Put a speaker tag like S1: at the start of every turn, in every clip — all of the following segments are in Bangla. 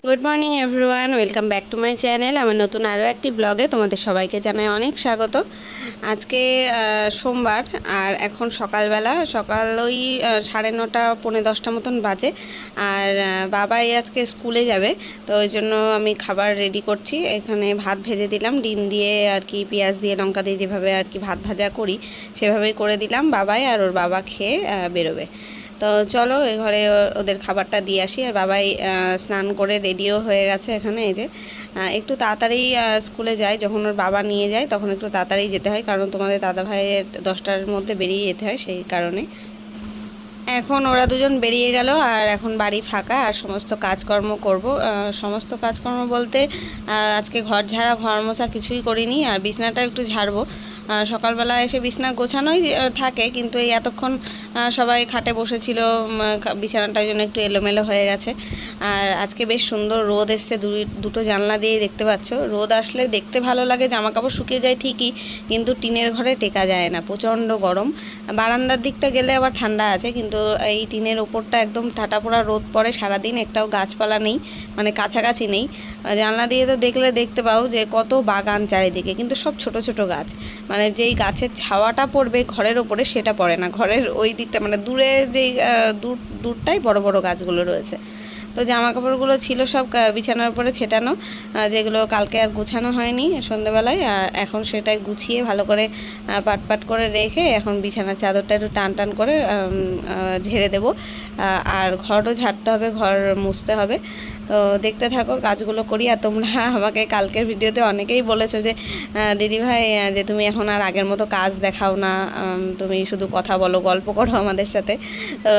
S1: Good morning everyone, welcome back to my channel. আমার নতুন আরও একটি ব্লগে তোমাদের সবাইকে জানাই অনেক স্বাগত। আজকে সোমবার, আর এখন সকালবেলা সকাল ওই 9:30 পৌনে 10টা মতন বাজে। আর বাবাই আজকে স্কুলে যাবে, তো ওই জন্য আমি খাবার রেডি করছি। এখানে ভাত ভেজে দিলাম, ডিম দিয়ে আর কি, পেঁয়াজ দিয়ে লঙ্কা দিয়ে যেভাবে আর কি ভাত ভাজা করি সেভাবেই করে দিলাম। বাবাই আর ওর বাবা খেয়ে বেরোবে। তো চলো এ ঘরে ওদের খাবারটা দিয়ে আসি। আর বাবাই স্নান করে রেডিও হয়ে গেছে। এখানে এই যে একটু তাড়াতাড়ি স্কুলে যায়, যখন ওর বাবা নিয়ে যায় তখন একটু তাড়াতাড়ি যেতে হয়, কারণ তোমাদের দাদা ভাইয়ের 10টার মধ্যে বেরিয়ে যেতে হয়, সেই কারণে। এখন ওরা দুজন বেরিয়ে গেল, আর এখন বাড়ি ফাঁকা, আর সমস্ত কাজকর্ম করব। সমস্ত কাজকর্ম বলতে আজকে ঘর ঝাড়া ঘর মোছা কিছুই করিনি, আর বিছনাটা একটু ঝাড়বো। সকালবেলা এসে বিছনা গোছানোই থাকে, কিন্তু এই এতক্ষণ সবাই খাটে বসেছিল, বিছানাটার জন্য একটু এলোমেলো হয়ে গেছে। আর আজকে বেশ সুন্দর রোদ এসছে, দুটো জানলা দিয়ে দেখতে পাচ্ছ। রোদ আসলে দেখতে ভালো লাগে, জামা কাপড় শুকিয়ে যায় ঠিকই, কিন্তু টিনের ঘরে টেকা যায় না, প্রচণ্ড গরম। বারান্দার দিকটা গেলে আবার ঠান্ডা আছে, কিন্তু এই টিনের ওপরটা একদম ঠাটা পোড়া রোদ পড়ে সারাদিন, একটাও গাছপালা নেই, মানে কাছাকাছি নেই। জানলা দিয়ে তো দেখতে পাও যে কত বাগান চারিদিকে, কিন্তু সব ছোট ছোট গাছ, মানে যেই গাছের ছাওয়াটা পড়বে ঘরের ওপরে সেটা পড়ে না, ঘরের ওই দিকটা মানে দূরে যেই দূরটাই বড় বড় গাছগুলো রয়েছে। তো জামা কাপড়গুলো ছিল সব বিছানার উপরে ছেটানো, যেগুলো কালকে আর গুছানো হয়নি সন্ধ্যেবেলায়, আর এখন সেটাই গুছিয়ে ভালো করে পাট করে রেখে এখন বিছানার চাদরটা একটু টান টান করে ঝেড়ে দেবো। আর ঘরও ঝাড়তে হবে, ঘর মুছতে হবে। তো দেখতে থাকো কাজগুলো করি। আর তোমরা আমাকে কালকের ভিডিওতে অনেকেই বলেছো যে দিদিভাই, যে তুমি এখন আর আগের মতো কাজ দেখাও না, তুমি শুধু কথা বলো, গল্প করো আমাদের সাথে। তো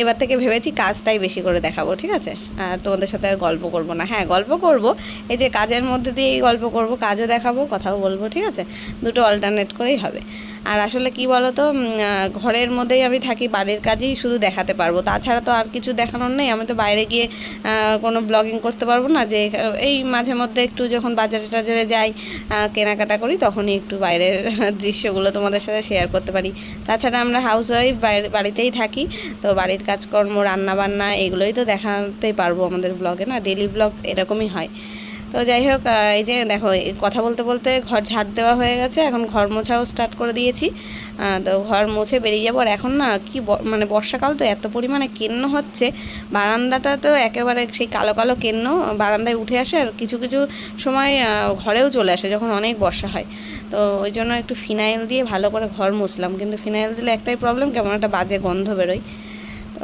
S1: এবার থেকে ভেবেছি কাজটাই বেশি করে দেখাবো, ঠিক আছে? আর তোমাদের সাথে আর গল্প করব না। হ্যাঁ, গল্প করব, এই যে কাজের মধ্যে দিয়েই গল্প করব, কাজও দেখাবো কথাও বলবো, ঠিক আছে? দুটো অল্টারনেট করেই হবে। আর আসলে কি বলো তো, ঘরের মধ্যেই আমি থাকি, বাড়ির কাজই শুধু দেখাতে পারবো, তাছাড়া তো আর কিছু দেখানোর নেই। আমি তো বাইরে গিয়ে কোনো ব্লগিং করতে পারবো না, যে এই মাঝে মধ্যে একটু যখন বাজারে টাজারে যাই, কেনাকাটা করি, তখনই একটু বাইরের দৃশ্যগুলো তোমাদের সাথে শেয়ার করতে পারি। তাছাড়া আমরা হাউসওয়াইফ, বাড়িতেই থাকি, তো বাড়ির কাজকর্ম রান্নাবান্না এগুলোই তো দেখাতেই পারবো আমাদের ব্লগে, না? ডেলি ব্লগ এরকমই হয়। তো যাই হোক, এই যে দেখো, কথা বলতে বলতে ঘর ঝাড় দেওয়া হয়ে গেছে, এখন ঘর মোছাও স্টার্ট করে দিয়েছি। তো ঘর মুছে বেরিয়ে যাবো। আর এখন না কি মানে বর্ষাকাল তো এত পরিমাণে কেন্ন হচ্ছে, বারান্দাটা তো একেবারে সেই কালো কালো কেন্ন, বারান্দায় উঠে আসে, আর কিছু কিছু সময় ঘরেও চলে আসে যখন অনেক বর্ষা হয়। তো ওই জন্য একটু ফিনাইল দিয়ে ভালো করে ঘর মুছলাম, কিন্তু ফিনাইল দিলে একটাই প্রবলেম, কেমন একটা বাজে গন্ধ বেরোয়।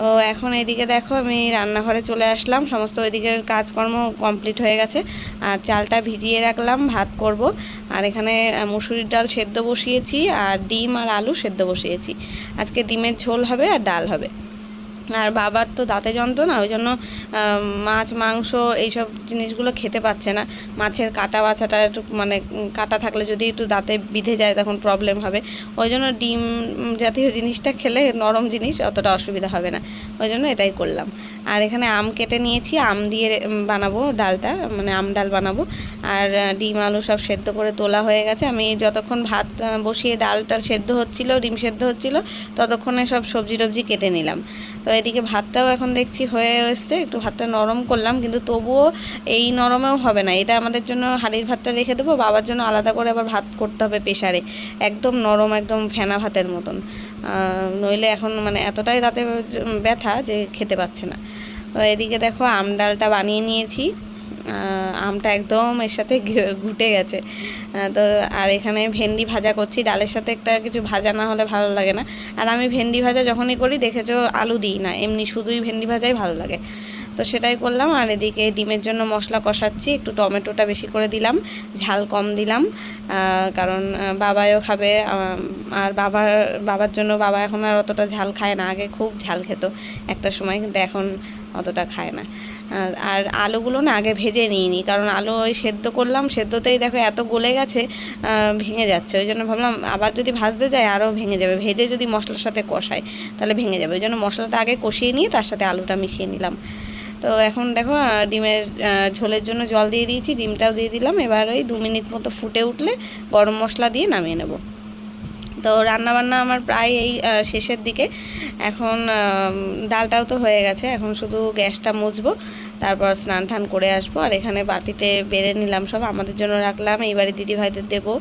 S1: তো এখন এদিকে দেখো আমি রান্নাঘরে চলে আসলাম, সমস্ত ওইদিকের কাজকর্ম কমপ্লিট হয়ে গেছে। আর চালটা ভিজিয়ে রাখলাম, ভাত করব। আর এখানে মুসুরির ডাল সেদ্ধ বসিয়েছি, আর ডিম আর আলু সেদ্ধ বসিয়েছি। আজকে ডিমের ঝোল হবে আর ডাল হবে। আর বাবার তো দাঁতে যন্ত্রণা, ওই জন্য মাছ মাংস এইসব জিনিসগুলো খেতে পাচ্ছে না। মাছের কাটা বাছাটা একটু মানে কাটা থাকলে যদি একটু দাঁতে বিঁধে যায় তখন প্রবলেম হবে, ওই জন্য ডিম জাতীয় জিনিসটা খেলে, নরম জিনিস, অতটা অসুবিধা হবে না, ওই জন্য এটাই করলাম। আর এখানে আম কেটে নিয়েছি, আম দিয়ে বানাবো ডালটা, মানে আম ডাল বানাবো। আর ডিম আলু সব সেদ্ধ করে তোলা হয়ে গেছে। আমি যতক্ষণ ভাত বসিয়ে ডালটা সেদ্ধ হচ্ছিল, ডিম সেদ্ধ হচ্ছিল, ততক্ষণে সব সবজি টবজি কেটে নিলাম। তো এদিকে ভাতটাও এখন দেখছি হয়ে এসছে, একটু ভাতটা নরম করলাম, কিন্তু তবুও এই নরমেও হবে না, এটা আমাদের জন্য হাঁড়ির ভাতটা রেখে দেবো, বাবার জন্য আলাদা করে আবার ভাত করতে হবে প্রেশারে, একদম নরম, একদম ফেনা ভাতের মতন, নইলে এখন মানে এতটাই দাঁতে ব্যথা যে খেতে পাচ্ছে না। তো এদিকে দেখো আম ডালটা বানিয়ে নিয়েছি, আমটা একদম এর সাথে ঘুটে গেছে। তো আর এখানে ভেন্ডি ভাজা করছি, ডালের সাথে একটা কিছু ভাজা না হলে ভালো লাগে না। আর আমি ভেন্ডি ভাজা যখনই করি দেখেছো আলু দিই না, এমনি শুধুই ভেন্ডি ভাজাই ভালো লাগে, তো সেটাই করলাম। আর এদিকে ডিমের জন্য মশলা কষাচ্ছি, একটু টমেটোটা বেশি করে দিলাম, ঝাল কম দিলাম, কারণ বাবাও খাবে। আর বাবার জন্য, বাবা এখন আর অতটা ঝাল খায় না, আগে খুব ঝাল খেত একটা সময়, কিন্তু এখন অতটা খায় না। আর আলুগুলো না আগে ভেজে নিইনি, কারণ আলু ওই সেদ্ধ করলাম, সেদ্ধতেই দেখো এত গলে গেছে, ভেঙে যাচ্ছে, ওই জন্য ভাবলাম আবার যদি ভাজতে যায় আরও ভেঙে যাবে, ভেজে যদি মশলার সাথে কষায় তাহলে ভেঙে যাবে, ওই জন্য মশলাটা আগে কষিয়ে নিয়ে তার সাথে আলুটা মিশিয়ে নিলাম। তো এখন দেখো ডিমের ঝোলের জন্য জল দিয়ে দিয়েছি, ডিমটাও দিয়ে দিলাম। এবার ওই 2 মিনিট মতো ফুটে উঠলে গরম মশলা দিয়ে নামিয়ে নেব। তো রান্নাবান্না আমার প্রায় এই শেষের দিকে। এখন ডালটাও তো হয়ে গেছে, এখন শুধু গ্যাসটা মুছবো, তারপর স্নান টান করে আসবো। আর এখানে বাটিতে বেড়ে নিলাম, সব আমাদের জন্য রাখলাম, এইবারে দিদিভাইদের দেবো,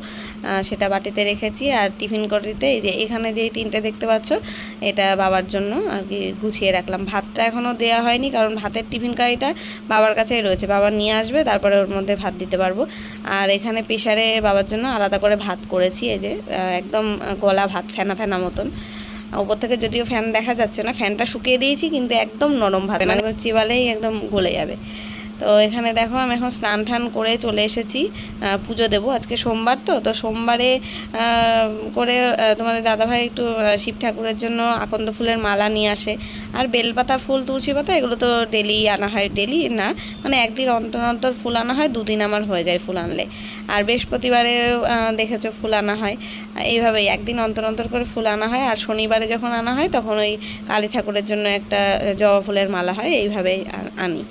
S1: সেটা বাটিতে রেখেছি। আর টিফিন করিতে এই যে এখানে যেই 3টে দেখতে পাচ্ছ, এটা বাবার জন্য আর কি গুছিয়ে রাখলাম। ভাতটা এখনও দেওয়া হয়নি, কারণ ভাতের টিফিন কারিটা বাবার কাছেই রয়েছে, বাবা নিয়ে আসবে, তারপরে ওর মধ্যে ভাত দিতে পারবো। আর এখানে প্রেশারে বাবার জন্য আলাদা করে ভাত করেছি, এই যে একদম গলা ভাত, ফেনা ফেনা মতন। উপর থেকে যদিও ফ্যান দেখা যাচ্ছে না, ফ্যানটা শুকিয়ে দিয়েছি, কিন্তু একদম নরম ভাত, মানে চিবালেই একদম গলে যাবে। তো এখানে দেখো আমি এখন স্নান টান করে চলে এসেছি, পুজো দেবো। আজকে সোমবার, তো সোমবারে করে তোমাদের দাদাভাই একটু শিব ঠাকুরের জন্য আকন্দ ফুলের মালা নিয়ে আসে। আর বেলপাতা ফুল, তুলসী পাতা, এগুলো তো ডেলি আনা হয়, ডেলি না মানে একদিন অন্তর অন্তর ফুল আনা হয়, 2 দিন আমার হয়ে যায় ফুল আনলে। আর বৃহস্পতিবারে দেখেছো ফুল আনা হয়, এইভাবেই একদিন অন্তর অন্তর করে ফুল আনা হয়। আর শনিবারে যখন আনা হয় তখন ওই কালী ঠাকুরের জন্য একটা জবা ফুলের মালা হয়, এইভাবেই আনি।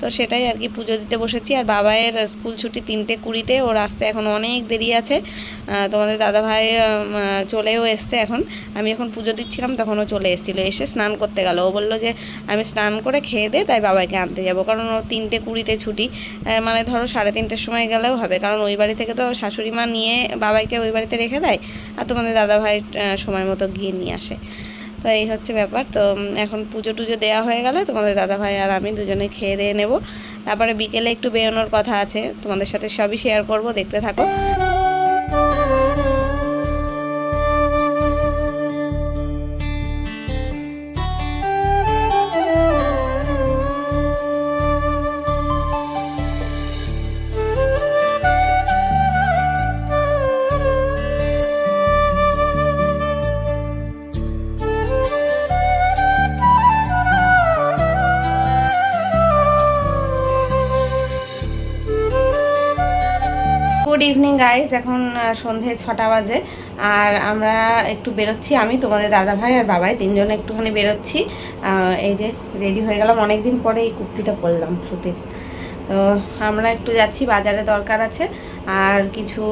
S1: তো সেটাই আর কি পুজো দিতে বসেছি। আর বাবায়ের স্কুল ছুটি 3:20, ওর আসতে এখন অনেক দেরি আছে। তোমাদের দাদাভাই চলেও এসছে, এখন আমি এখন পুজো দিচ্ছিলাম তখনও চলে এসেছিলো, এসে স্নান করতে গেল। ও বললো যে আমি স্নান করে খেয়ে দে, তাই বাবাইকে আনতে যাবো, কারণ ওর 3:20 ছুটি, মানে ধরো 3:30-র সময় গেলেও হবে, কারণ ওই বাড়ি থেকে তো শাশুড়ি মা নিয়ে বাবাইকে ওই বাড়িতে রেখে দেয়, আর তোমাদের দাদাভাই সময় মতো গিয়ে নিয়ে আসে। তো এই হচ্ছে ব্যাপার। তো এখন পুজো টুজো দেওয়া হয়ে গেলে তোমাদের দাদাভাই আর আমি দুজনে খেয়ে দিয়ে নেবো, তারপরে বিকেলে একটু বেরোনোর কথা আছে, তোমাদের সাথে সবই শেয়ার করব, দেখতে থাকো। গুড ইভিনিং গাইস, এখন সন্ধে 6টা বাজে, আর আমরা একটু বেরোচ্ছি, আমি, তোমাদের দাদাভাই আর বাবাই, 3জনে একটুখানি বেরোচ্ছি। এই যে রেডি হয়ে গেলাম, অনেকদিন পরে এই কুর্তিটা পরলাম সুতির। তো আমরা একটু যাচ্ছি, বাজারে দরকার আছে, আর কিছু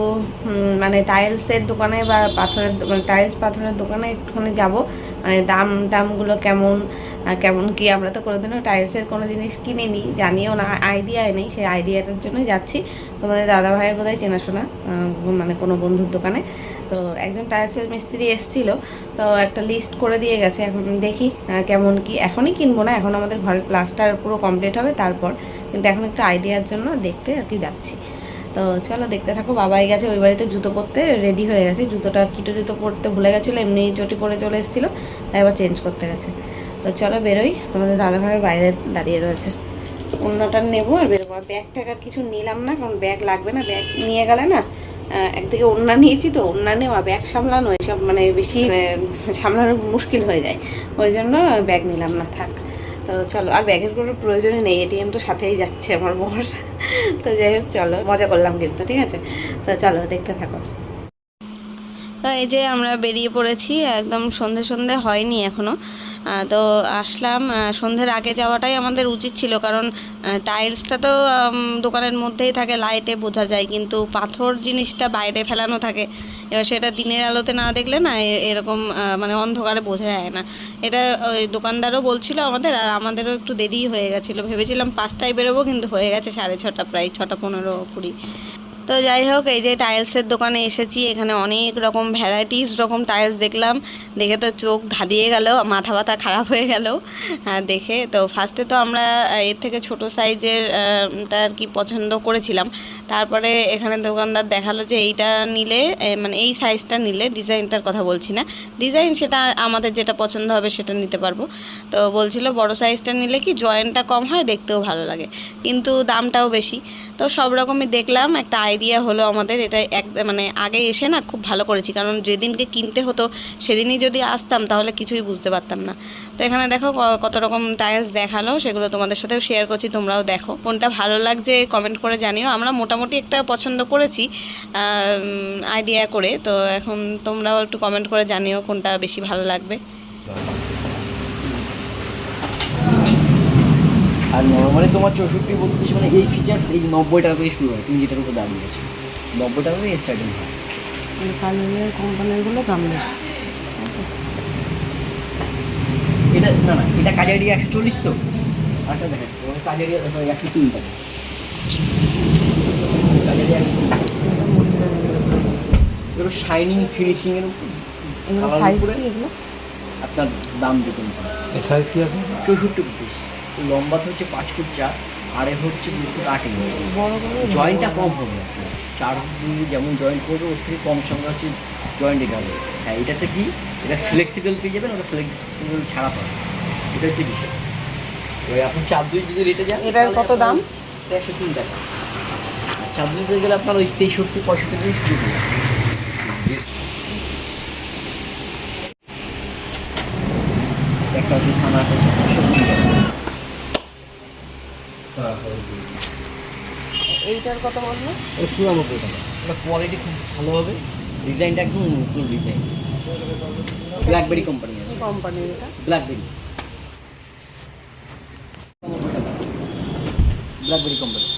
S1: মানে টাইলসের দোকানে বা পাথরের টাইলস পাথরের দোকানে একটুখানি যাব, মানে দামগুলো কেমন কেমন কি, আমরা তো কোনোদিনও টাইলসের কোনো জিনিস কিনিনি, জানিও না, আইডিয়াই নেই, সেই আইডিয়াটার জন্যই যাচ্ছি। তোমাদের দাদাভাইয়ের বোধহয় চেনাশোনা মানে কোনো বন্ধুর দোকানে। তো একজন টাইলসের মিস্ত্রি এসেছিলো, তো একটা লিস্ট করে দিয়ে গেছে, এখন দেখি কেমন কি। এখনই কিনবো না, এখন আমাদের ঘরের প্লাস্টার পুরো কমপ্লিট হবে তারপর, কিন্তু এখন একটু আইডিয়ার জন্য দেখতে আর কি যাচ্ছি। তো চলো দেখতে থাকো। বাবাই গেছে ওই বাড়িতে জুতো পরতে, রেডি হয়ে গেছে, জুতোটা কিটো জুতো পরতে ভুলে গেছিলো, এমনি চটি পরে চলে এসেছিলো, তাই এবার চেঞ্জ করতে গেছে। তো চলো বেরোই, তোমাদের দাদাভাইয়ের বাইরে দাঁড়িয়ে রয়েছে, অন্যটা নেবো আর বেরোবো। আর ব্যাগ ট্যাগ আর কিছু নিলাম না, কারণ ব্যাগ লাগবে না, ব্যাগ নিয়ে গেলে না, একদিকে ওড়না নিয়েছি, তো ওড়না নেওয়া ব্যাগ সামলানো এসব মানে বেশি সামলানো মুশকিল হয়ে যায়, ওই জন্য ব্যাগ নিলাম না, থাক। তো চলো, আর ব্যাগের কোনো প্রয়োজনই নেই, এটিএম তো সাথেই যাচ্ছে আমার বর। তো যাই হোক, চলো, মজা করলাম কিন্তু, ঠিক আছে। তো চলো দেখতে থাকো। তো এই যে আমরা বেরিয়ে পড়েছি, একদম সন্ধে সন্ধে হয়নি এখনও, তো আসলাম। সন্ধ্যের আগে যাওয়াটাই আমাদের উচিত ছিল, কারণ টাইলসটা তো দোকানের মধ্যেই থাকে, লাইটে বোঝা যায়, কিন্তু পাথর জিনিসটা বাইরে ফেলানো থাকে, এবার সেটা দিনের আলোতে না দেখলে না এরকম মানে অন্ধকারে বোঝা যায় না। এটা ওই দোকানদারও বলছিল আমাদের, আর আমাদেরও একটু দেরি হয়ে গেছিলো, ভেবেছিলাম 5টায় বেরোবো, কিন্তু হয়ে গেছে 6:30, প্রায় 6:15-20। তো যাই হোক, এই যে টাইলসের দোকানে এসেছি, এখানে অনেক রকম ভ্যারাইটিস রকম টাইলস দেখলাম, দেখে তো চোখ ধাঁধিয়ে গেল, মাথা ব্যথা খারাপ হয়ে গেল দেখে। তো ফার্স্টে তো আমরা এর থেকে ছোট সাইজের আর কি পছন্দ করেছিলাম, তারপরে এখানে দোকানদার দেখালো যে এইটা নিলে, মানে এই সাইজটা নিলে, ডিজাইনটার কথা বলছি না, ডিজাইন সেটা আমাদের যেটা পছন্দ হবে সেটা নিতে পারবো। তো বলছিল বড় সাইজটা নিলে কি জয়েন্টটা কম হয়, দেখতেও ভালো লাগে, কিন্তু দামটাও বেশি। তো সব রকমই দেখলাম, একটা আইডিয়া হলো আমাদের, এটা মানে আগে এসে না খুব ভালো করেছি, কারণ যেদিনকে কিনতে হতো সেদিনই যদি আসতাম তাহলে কিছুই বুঝতে পারতাম না। তো এখানে দেখো কত রকম টাইলস দেখালো, সেগুলো তোমাদের সাথেও শেয়ার করছি, তোমরাও দেখো, কোনটা ভালো লাগছে কমেন্ট করে জানিও। আমরা মোটামুটি একটা পছন্দ করেছি আইডিয়া করে, তো এখন তোমরাও একটু কমেন্ট করে জানিও কোনটা বেশি ভালো লাগবে।
S2: আর নর্মালি তোমার 64-32 মানে এই ফিচার্স এই 90 টাকা থেকে শুরু হয়, তুমি যেটার উপর দাম দিয়েছো 90 টাকা থেকে স্টার্টিং হয়।
S1: কালিনিয়ার কোম্পানিগুলো দাম বেশি।
S2: এটা না না, এটা কাজারিয়া 140 তো। আরেকটা দেখাচ্ছি তোমাকে, কাজারিয়া দেখো 103 টাকা। কাজারিয়া এগুলো শাইনিং ফিনিশিং এর উপর,
S1: এগুলো
S2: খাওয়ার
S1: সাইজ
S2: উপরে
S1: কি এগুলো?
S2: আপনার দাম ডিপেন্ড করে।
S3: এর সাইজ কি আছে?
S2: 64 পিস। লম্বাতে হচ্ছে 5 ফুট 4, আর এ হচ্ছে 2 ফুট 8 ইঞ্চি।
S1: বড় বড়
S2: জয়েন্টটা কম হবে, 4 যেমন জয়েন্ট করবে ওর থেকে কম সংখ্যা হচ্ছে জয়েন্ট এটা হবে। হ্যাঁ, এটাতে কি, এটা ফ্লেক্সিবল পেয়ে যাবেন, ওটা ফ্লেক্সিবল ছাড়া পাবে, এটা হচ্ছে বিষয়। ওই আপনি 4-2 যদি রেটে যান,
S1: এটার কত দাম?
S2: 103 টাকা। আর 4-2 দিতে গেলে আপনার ওই 63-65 থেকে শুরু হবে। একটা হচ্ছে সানা 170 টাকা।
S1: এইটার কত বললো?
S2: ও 94 টাকা। এটা কোয়ালিটি খুব ভালো হবে, ডিজাইনটা একদম নতুন ডিজাইন। ব্ল্যাকবেরি কোম্পানি আছে,
S1: কোম্পানির এটা
S2: ব্ল্যাকবেরি। Blackberry company.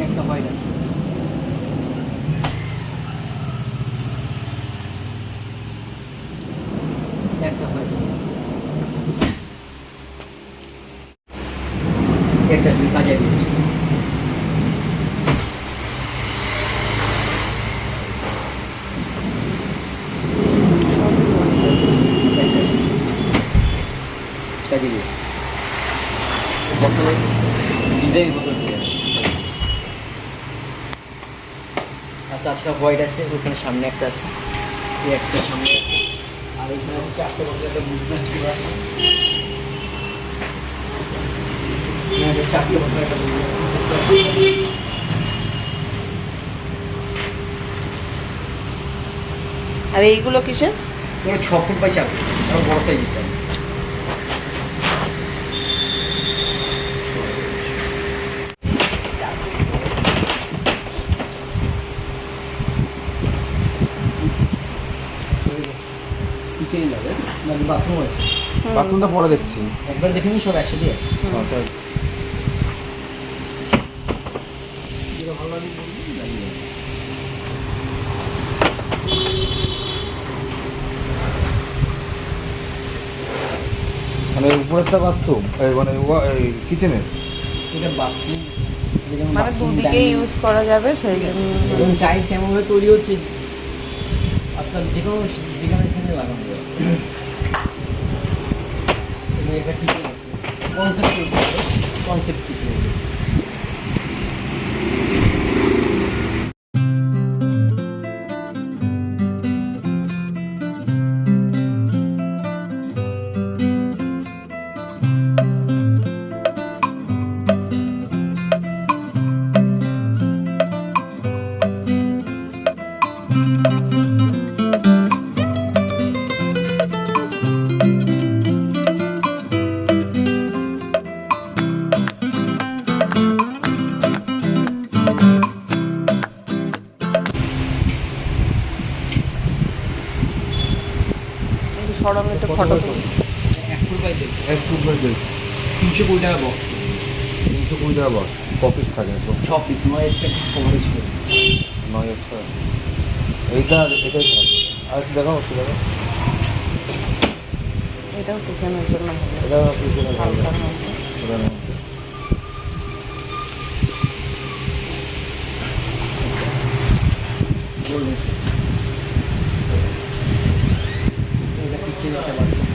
S2: একটা হোয়াইট আছে, একটা হোয়াইট, একটা কাজে কাজে বটলে ডিজাইন বদল দিয়ে আর তাছাড়া হোয়াইট আছে, ওখানে সামনে একটা আছে, এই একটা সামনে আছে, আর ওইখানে আছে 4টে বটলে একটা মুভমেন্ট করা আছে। 4টে বটলে একটা
S1: আর এইগুলো কিসের?
S2: 6 ফুট বাই 4 ফুট, আরো বড় সাইজ দিতে হবে। কিচেন লাগে না, বাথরুম আছে।
S3: বাথরুমটা পরে দেখছি।
S2: একবার দেখে নিই, সব একসাথে আছে। যেটা ভালো লাগে বলবি, জানিয়ে দেবো।
S3: মানে উপরেরটা বাথরুম, মানে কিচেনের।
S2: এটা বাথরুম
S1: মানে দুদিকে ইউজ করা যাবে সেই জন্য।
S2: এবং টাইলস এমনভাবে তৈরি হচ্ছে আপনার যে কোনো যেখানে সেখানে লাগানো যাবে। এবং এটা কিচেন আছে, কনসেপ্ট কিছু নেই।
S1: সরম একটু ফটো তুলি।
S2: 1 ফুট বাই 1.5,
S3: 1 ফুট বাই 1.5,
S2: 320 টাকা বক্স,
S3: 320 টাকা বস। কপিস থাকে তো
S2: 6 পিস, 9 স্পেক কভারেজ করে।
S3: 9 এক্সট্রা। এইটা এটাই থাকে। আর একটু দেখাও, একটু দেখাও।
S1: এটাও কিচেনের জন্য হবে,
S3: এটা পিছনে ভালো।
S1: হালকার মধ্যে।
S3: ওটার মধ্যে
S2: গোল্ডেন শেড। এটা কিচেন, একটা বাথরুম।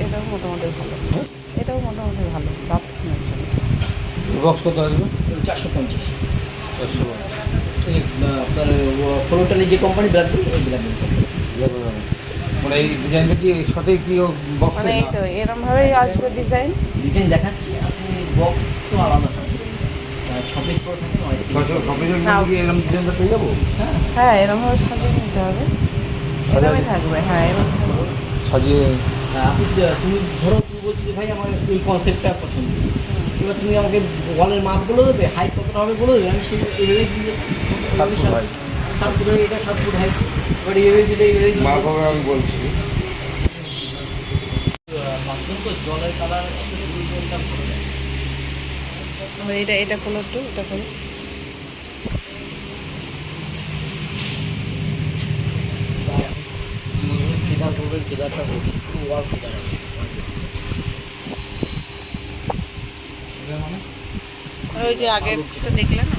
S1: এটাও মোটামুটি ভালো, এটাও মোটামুটি ভালো বাথরুমের জন্য।
S3: বক্স কত আসবে?
S2: 450।
S3: 400 টাকা।
S2: এই আপনার ফ্লোটালি যে কোম্পানি, ব্ল্যাকবেরি, ওই ব্ল্যাকবেরি কোম্পানি।
S3: মানে এই ডিজাইনটা কি সঠিক কি বক্স?
S1: মানে এই তো এরম ভাবেই আসবে ডিজাইন।
S2: ডিজাইন দেখাচ্ছি, আপনি বক্স তো আলাদা থাকে, 6 পিস করে থাকে, 9 পিস।
S3: কপিজের মধ্যে কি এরকম ডিজাইনটা পেয়ে যাবো?
S2: হ্যাঁ,
S1: হ্যাঁ এরম ভাবে সাজিয়ে নিতে হবে, এরমই থাকবে। হ্যাঁ এরম থাকবে।
S3: সাজিয়ে
S2: আপনি তুমি ধরো, তুমি বলছি যে ভাই আমার এই কনসেপ্টটা পছন্দ, এবার তুমি আমাকে ওয়ালের মাপ বলে দেবে, হাইট কতটা হবে বলে দেবে, আমি সেই এইভাবেই দিয়ে
S3: 7 ফুট হাইট।
S2: 7 ফুট, এটা 7 ফুট হাইট, এবার এইভাবে দিলে এইভাবে
S3: মাপ হবে আমি বলছি।
S2: বাথরুম তো জলের কালার ব্লু জলটা ভালো লাগে।
S1: আবার এটা খোলো একটু, এটা খোলো।
S2: ফিদার করবেন, ফিদারটা বলছি পুরো ওয়াল ফিদার আছে।
S1: আর ওই যে আগেরটা দেখলে না,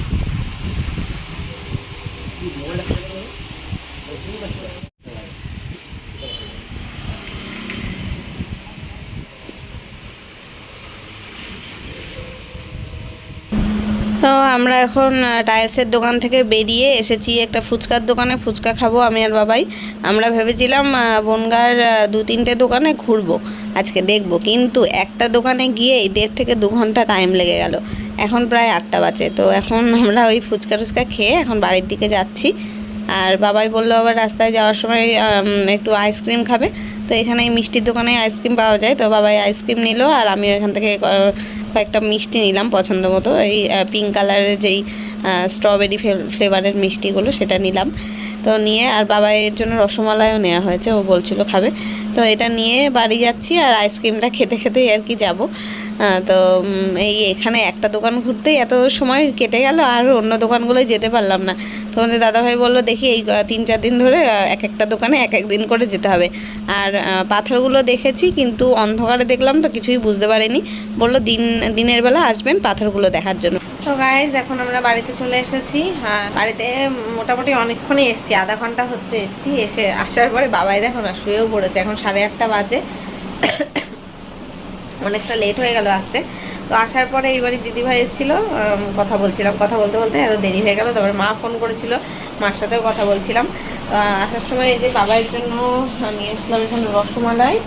S1: তো আমরা এখন টাইলসের দোকান থেকে বেরিয়ে এসেছি একটা ফুচকার দোকানে। ফুচকা খাবো আমি আর বাবাই। আমরা ভেবেছিলাম বনগাঁর 2-3টে দোকানে ঘুরবো আজকে, দেখবো, কিন্তু একটা দোকানে গিয়েই 1.5 থেকে 2 ঘন্টা টাইম লেগে গেল। এখন প্রায় 8টা বাজে। তো এখন আমরা ওই ফুচকা টুচকা খেয়ে এখন বাড়ির দিকে যাচ্ছি। আর বাবাই বললো আবার রাস্তায় যাওয়ার সময় একটু আইসক্রিম খাবে। তো এখানে এই মিষ্টির দোকানে আইসক্রিম পাওয়া যায়, তো বাবাই আইসক্রিম নিল আর আমিও এখান থেকে কয়েকটা মিষ্টি নিলাম পছন্দ মতো। এই পিঙ্ক কালারের যেই স্ট্রবেরি ফ্লেভারের মিষ্টিগুলো সেটা নিলাম। তো নিয়ে আর বাবাইয়ের জন্য রসমালাইও নেওয়া হয়েছে, ও বলছিল খাবে। তো এটা নিয়ে বাড়ি যাচ্ছি আর আইসক্রিমটা খেতে খেতেই আর কি যাব। তো এই এখানে একটা দোকান ঘুরতেই এত সময় কেটে গেল আর অন্য দোকানগুলোয় যেতে পারলাম না। তোমাদের দাদাভাই বললো দেখি এই 3-4 দিন ধরে এক একটা দোকানে এক এক দিন করে যেতে হবে। আর পাথরগুলো দেখেছি কিন্তু অন্ধকারে দেখলাম তো কিছুই বুঝতে পারিনি। বললো দিনের বেলা আসবেন পাথরগুলো দেখার জন্য। তো গাইজ এখন আমরা বাড়িতে চলে এসেছি। হ্যাঁ, বাড়িতে মোটামুটি অনেকক্ষণই এসেছি, আধা ঘন্টা হচ্ছে এসেছি। আসার পরে বাবাই দেখো না শুয়েও পড়েছে। এখন 8:30 বাজে, অনেকটা লেট হয়ে গেল আসতে। তো আসার পরে এইবারই দিদিভাই এসেছিলো, কথা বলছিলাম, কথা বলতে বলতে আরও দেরি হয়ে গেল। তারপরে মা ফোন করেছিল, মার সাথেও কথা বলছিলাম। আসার সময় এই যে বাবাইয়ের জন্য নিয়ে এসলাম এখানে রসমালাই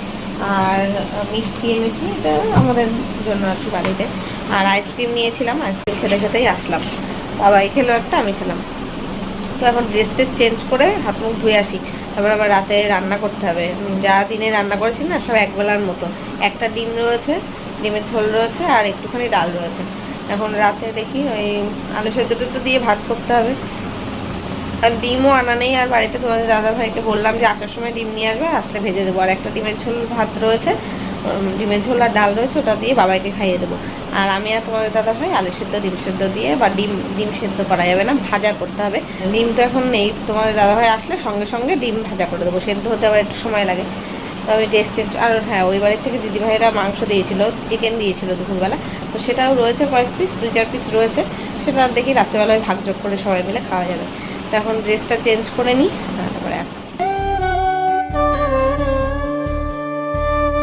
S1: আর মিষ্টি এনেছি, এটা আমাদের জন্য আর কি বাড়িতে। আর আইসক্রিম নিয়েছিলাম, আইসক্রিম খেতে খেতেই আসলাম। বাবাই খেলো একটা, আমি খেলাম। তো এখন ড্রেস ট্রেস চেঞ্জ করে হাত মুখ ধুয়ে আসি, তারপর আবার রাতে রান্না করতে হবে। যা দিনে রান্না করেছি না সব একবেলার মতো। একটা ডিম রয়েছে, ডিমের ঝোল রয়েছে আর একটুখানি ডাল রয়েছে। এখন রাতে দেখি ওই আলু সেদ্ধ টেদ্ধ দিয়ে ভাত করতে হবে। আর ডিমও আনা নেই আর বাড়িতে। তোমাদের দাদাভাইকে বললাম যে আসার সময় ডিম নিয়ে আসবে, আসলে ভেজে দেবো। আর একটা ডিমের ঝোল ভাত রয়েছে, ডিমের ঝোল আর ডাল রয়েছে, ওটা দিয়ে বাবাইকে খাইয়ে দেবো। আর আমি আর তোমাদের দাদাভাই আলু সেদ্ধ ডিম সেদ্ধ দিয়ে, বা ডিম সেদ্ধ করা যাবে না, ভাজা করতে হবে। ডিম তো এখন নেই, তোমাদের দাদাভাই আসলে সঙ্গে সঙ্গে ডিম ভাজা করে দেবো। সেদ্ধ হতে আবার একটু সময় লাগে। তো আমি ড্রেস চেঞ্জ, আর হ্যাঁ ওই বাড়ির থেকে দিদিভাইরা মাংস দিয়েছিল, চিকেন দিয়েছিল দুপুরবেলা। তো সেটাও রয়েছে কয়েক পিস, 2-4 পিস রয়েছে। সেটা দেখি রাত্রেবেলায় ভাগযোগ করে সবাই মিলে খাওয়া যাবে। তো এখন ড্রেসটা চেঞ্জ করে নিই, তারপরে আসছি।